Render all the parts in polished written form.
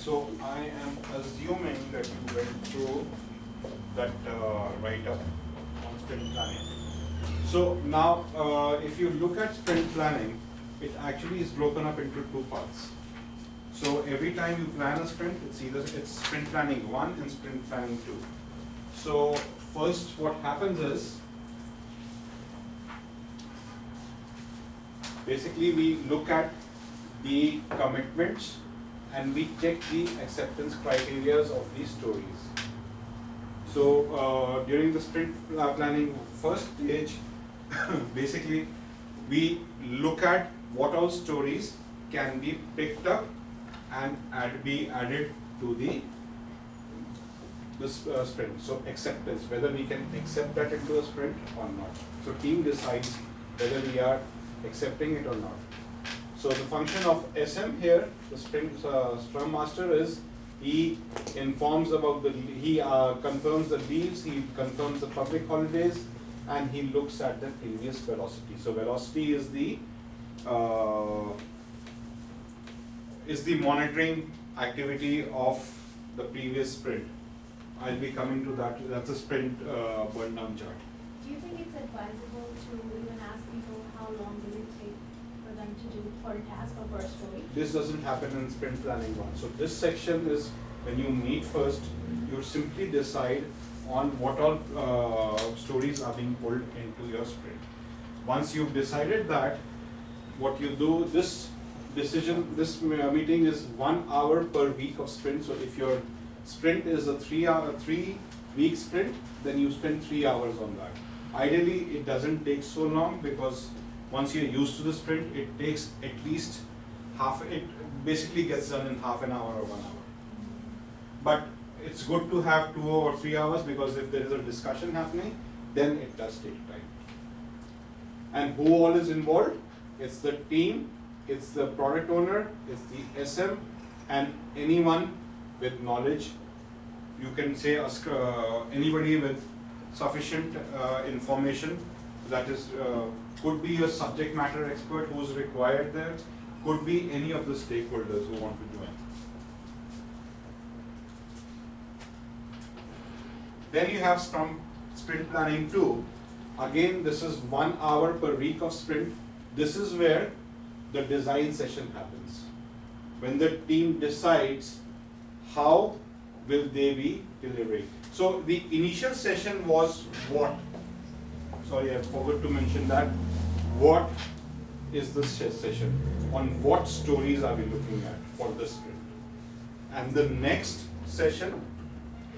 So I am assuming that you went through that write-up on sprint planning. So now, if you look at sprint planning, it actually is broken up into two parts. So every time you plan a sprint, it's sprint planning 1 and sprint planning 2. So first, what happens is, basically we look at the commitments and we check the acceptance criteria of these stories. So during the sprint planning first stage, basically we look at what all stories can be picked up and be added to the sprint. So acceptance, whether we can accept that into a sprint or not. So team decides whether we are accepting it or not. So the function of SM here, the sprint Scrum Master, is he informs about he confirms the leaves, he confirms the public holidays, and he looks at the previous velocity. So velocity is the monitoring activity of the previous sprint. I'll be coming to that. That's a sprint burn down chart. Do you think it's advisable to even ask people how long will it take for them to do per task or per story? This doesn't happen in sprint planning 1. So this section is when you meet first, you simply decide on what all stories are being pulled into your sprint. Once you've decided that, what you do, this meeting is 1 hour per week of sprint. So if your sprint is a 3-week sprint, then you spend 3 hours on that. Ideally, it doesn't take so long because once you're used to the sprint, it takes at least it basically gets done in half an hour or 1 hour. But it's good to have 2 or 3 hours because if there is a discussion happening, then it does take time. And who all is involved? It's the team, it's the product owner, it's the SM, and anyone with knowledge. You can say anybody with sufficient information, that is, could be a subject matter expert who is required there, could be any of the stakeholders who want to join. Then you have sprint planning 2. Again, this is 1 hour per week of sprint. This is where the design session happens. When the team decides how will they be delivering. So the initial session was what? Sorry, I forgot to mention that. What is this session? On what stories are we looking at for this sprint? And the next session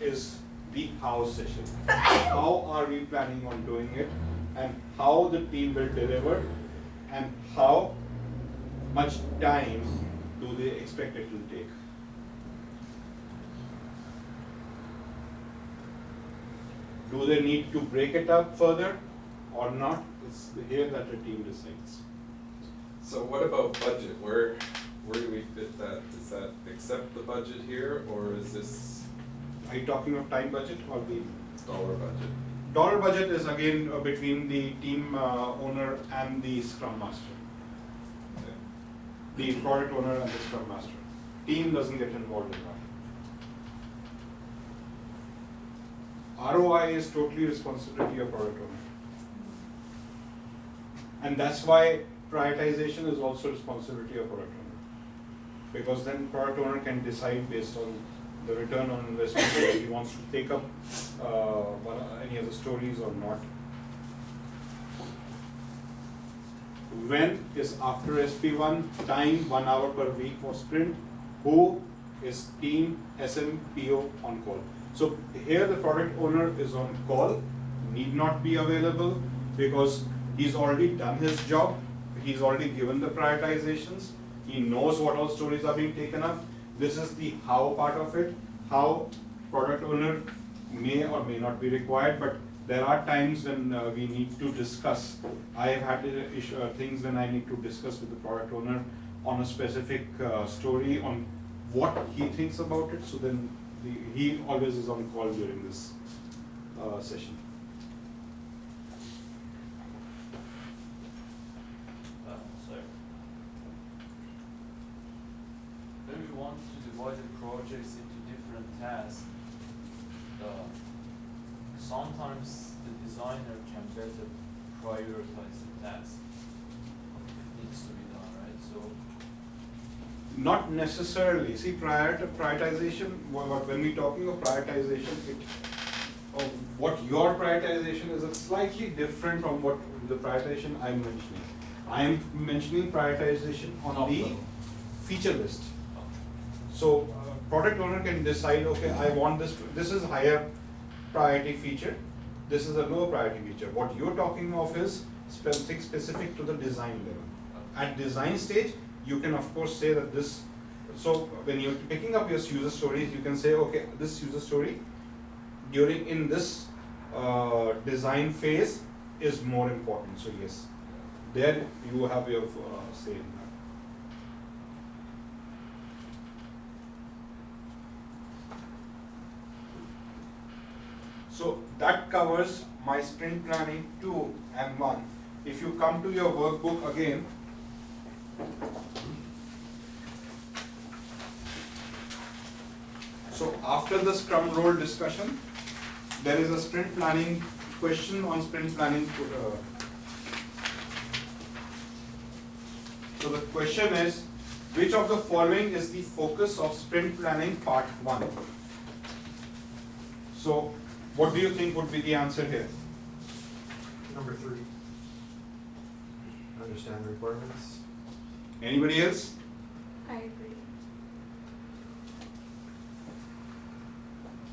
is the how session. How are we planning on doing it, and how the team will deliver, and how much time do they expect it will take. Do they need to break it up further or not? It's here that the team decides. So what about budget? Where do we fit that? Is that accept the budget here, or is this? Are you talking of time budget or the dollar budget? Dollar budget is again between the team owner and the Scrum Master. Okay. The product owner and the Scrum Master. Team doesn't get involved in that. ROI is totally responsibility of product owner. And that's why prioritization is also responsibility of product owner. Because then product owner can decide based on the return on investment whether he wants to take up any of the stories or not. When is after SP1, time 1 hour per week for sprint. Who is team, SM, PO on call. So here the product owner is on call, need not be available because he's already done his job, he's already given the prioritizations, he knows what all stories are being taken up. This is the how part of it, how product owner may or may not be required, but there are times when we need to discuss. I have had things when I need to discuss with the product owner on a specific story on what he thinks about it, so then he always is on call during this session. So, maybe one want to divide the projects into different tasks, sometimes the designer can better prioritize the task. It needs to be done, right? So, Not necessarily. See, prior to prioritization, when we're talking of prioritization, what your prioritization is slightly different from what the prioritization I'm mentioning. I am mentioning prioritization on the feature list. So, product owner can decide, okay, I want this is higher priority feature, this is a lower priority feature. What you're talking of is specific to the design level. At design stage, you can of course say that this, so when you're picking up your user stories, you can say, okay, this user story in this design phase is more important. So yes, there you have your say in that. So that covers my sprint planning 2 and 1. If you come to your workbook again, so after the Scrum role discussion, there is a sprint planning question on sprint planning. So the question is, which of the following is the focus of sprint planning part 1? So what do you think would be the answer here? Number 3. Understand requirements. Anybody else? I agree.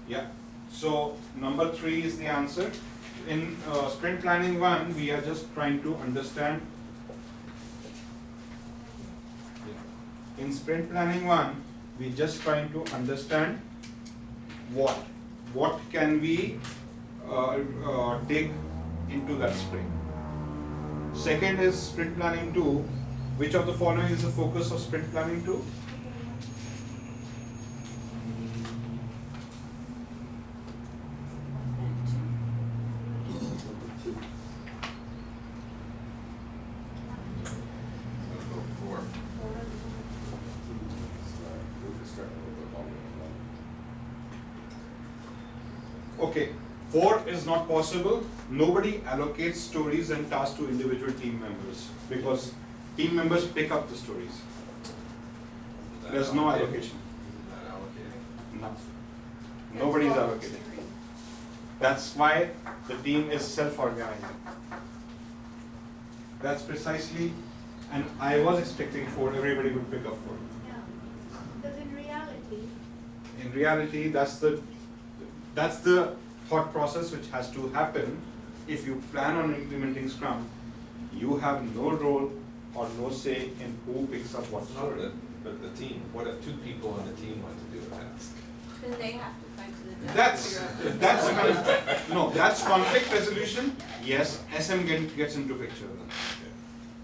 Yeah. So number 3 is the answer. In sprint planning 1, we are just trying to understand. In sprint planning 1, we just trying to understand what can we take into that sprint. Second is sprint planning 2. Which of the following is the focus of sprint planning 2? Let's go 4. Okay, 4 is not possible. Nobody allocates stories and tasks to individual team members because team members pick up the stories. There's no allocation. Not allocating. No. Nobody's allocating. That's why the team is self-organizing. That's precisely, and I was expecting 4, everybody would pick up 4. Yeah, because In reality, that's the thought process which has to happen. If you plan on implementing Scrum, you have no role or no say in who picks up what No, story. but the team, what if 2 people on the team want to do a task? Then they have to fight to the death. That's conflict resolution. Yes, SM gets into picture.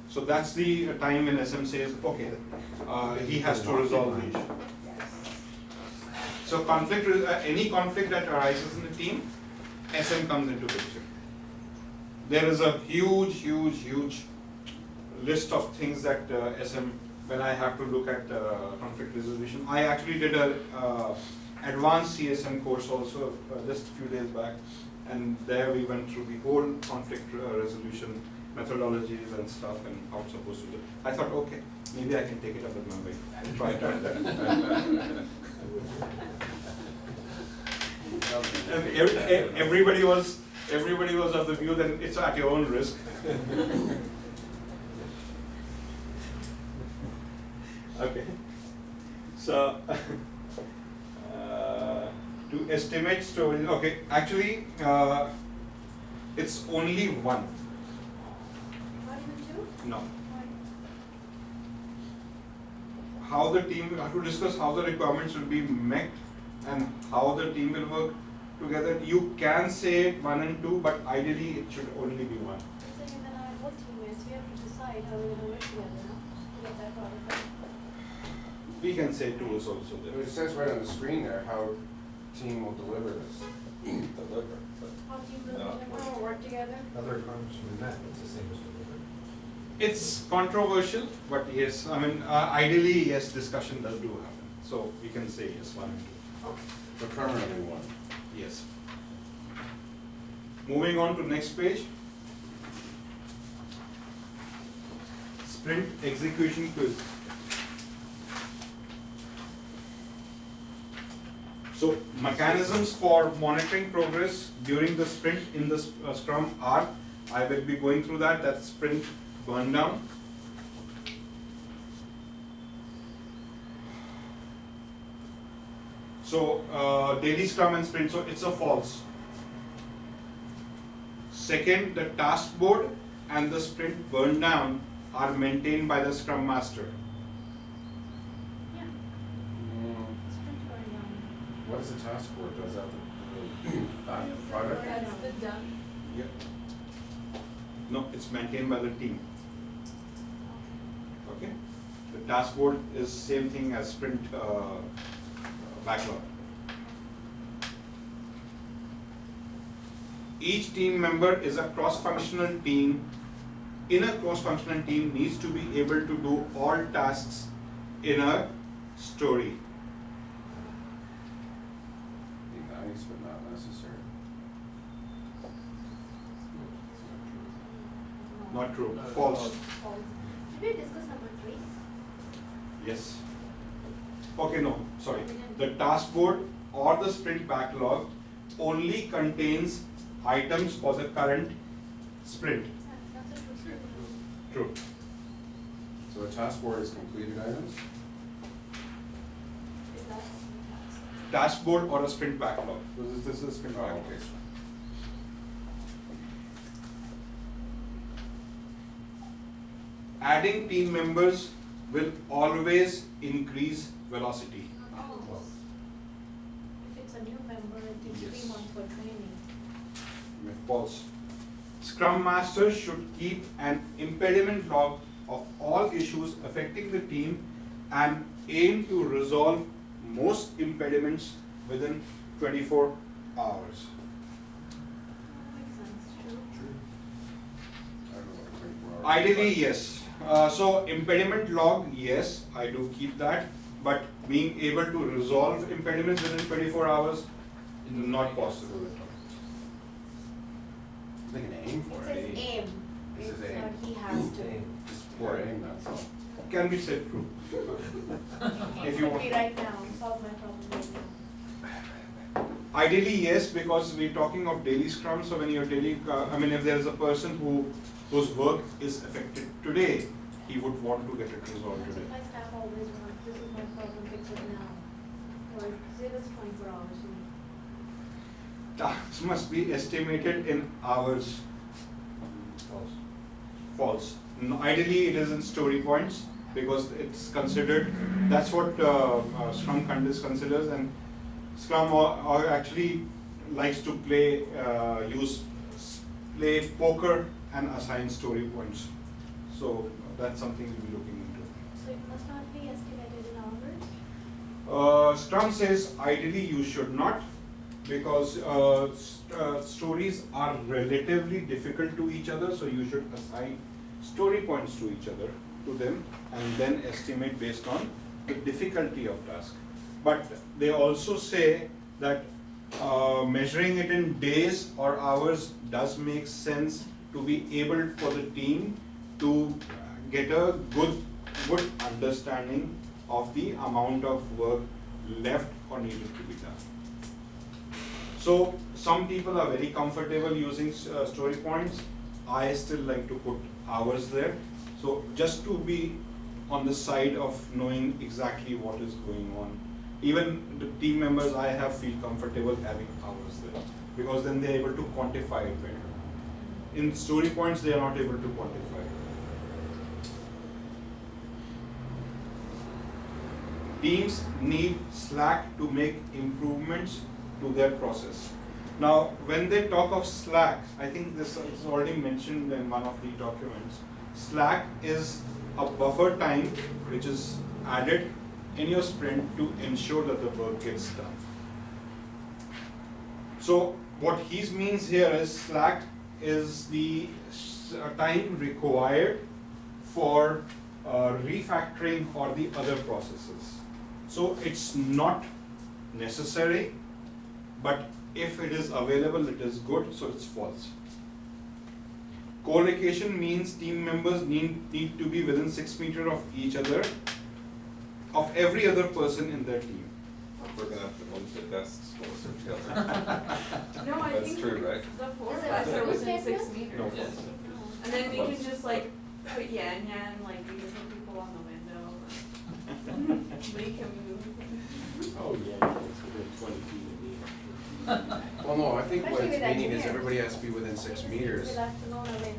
So that's the time when SM says, okay, he has to resolve the issue. So any conflict that arises in the team, SM comes into picture. There is a huge list of things that SM, when I have to look at conflict resolution. I actually did a advanced CSM course also just a few days back, and there we went through the whole conflict resolution methodologies and stuff and how it's supposed to do. I thought, okay, maybe I can take it up with my wife and try that. And everybody was of the view that it's at your own risk. Okay, so to estimate stories. Okay, actually, it's only 1. Not even 2? No. Why? How the team, have to discuss how the requirements will be met and how the team will work together. You can say 1 and 2, but ideally it should only be 1. I'm saying that I have both teammates, we have to decide how we're gonna work together, no? To get that product done. We can say 2 is also there. It says right on the screen there how team will deliver this. Deliver, but How team will No. deliver or work together? Other requirements should be met, it's the same as delivery. It's controversial, but yes, I mean, ideally, yes, discussion does do happen. So we can say yes, 1 and 2. But permanently one. Yes. Moving on to next page. Sprint execution quiz. So mechanisms for monitoring progress during the sprint in the Scrum are, I will be going through that, that's sprint burn down. So daily Scrum and sprint, so it's a false. Second, the task board and the sprint burn down are maintained by the Scrum Master. Yeah, Mm, sprint burn down. What is the task board? Does that the product? That's the done. Yeah. No, it's maintained by the team. Okay. The task board is same thing as sprint backlog. Each team member is a cross-functional team. In a cross-functional team needs to be able to do all tasks in a story. Be nice, but not necessary. Not true. False. False. Did we discuss number 3? Yes. Okay, no, sorry. The task board or the sprint backlog only contains items for the current sprint. That's a true statement. True. So a task board is completed items? Is that? Task board or a sprint backlog. This is sprint Oh, backlog. okay. Adding team members will always increase velocity. Oh. If it's a new member, it takes Yes. 3 months for training. False. Scrum Masters should keep an impediment log of all issues affecting the team and aim to resolve most impediments within 24 hours. Makes sense, true. I don't know what 24 hours. Ideally, yes. So impediment log, yes, I do keep that, but being able to resolve impediments within 24 hours, not possible at all. They can aim for It it. says aim. This is It's aim. not he has to. Just poor aim, that's all. Can be said true. If you Could want. be right now, solve my problem right now. Ideally, yes, because we're talking of daily Scrum, so when you're daily, I mean, if there's a person whose work is affected today, he would want to get it resolved That's today. what my staff always wants, this is my problem, fix it now. Or say this 24 hours. Tasks must be estimated in hours. False. False. No, ideally, it is in story points because it's considered, that's what Scrum considers, and Scrum or actually likes to play poker and assign story points. So that's something we'll be looking into. So it must not be estimated in hours? Scrum says ideally you should not, because stories are relatively difficult to each other, so you should assign story points to each other, to them, and then estimate based on the difficulty of task. But they also say that measuring it in days or hours does make sense to be able for the team to get a good understanding of the amount of work left or needed to be done. So some people are very comfortable using story points. I still like to put hours there. So just to be on the side of knowing exactly what is going on. Even the team members I have feel comfortable having hours there, because then they're able to quantify it better. In story points, they are not able to quantify it. Teams need Slack to make improvements to their process. Now, when they talk of Slack, I think this is already mentioned in one of the documents. Slack is a buffer time which is added in your sprint to ensure that the work gets done. So what he means here is Slack is the time required for refactoring or the other processes. So it's not necessary, but if it is available, it is good, so it's false. Co-location means team members need to be within 6 meters of each other, of every other person in their team. We're gonna have to move the desks closer together. No, I That's think true, right? the four Is of it us a are within statement? 6 meters. No. Yes. And then we can just like put yan yan, like we can put people on the window. Make them move. Oh, yeah, it's within 20 feet of me. Well, no, I think what Especially it's with meaning is engineers. everybody has to be within 6 meters. We'll have to know the way.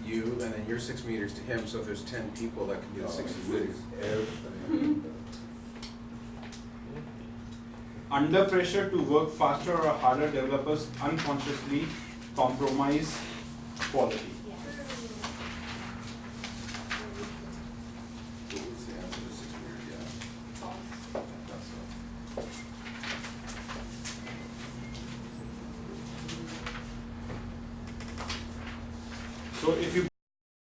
You, and then you're 6 meters to him, so if there's 10 people, that can be the 60 meters. Under pressure to work faster or harder, developers unconsciously compromise quality. Yeah. What's the answer to 6 meters, yeah. False. That's so. So if you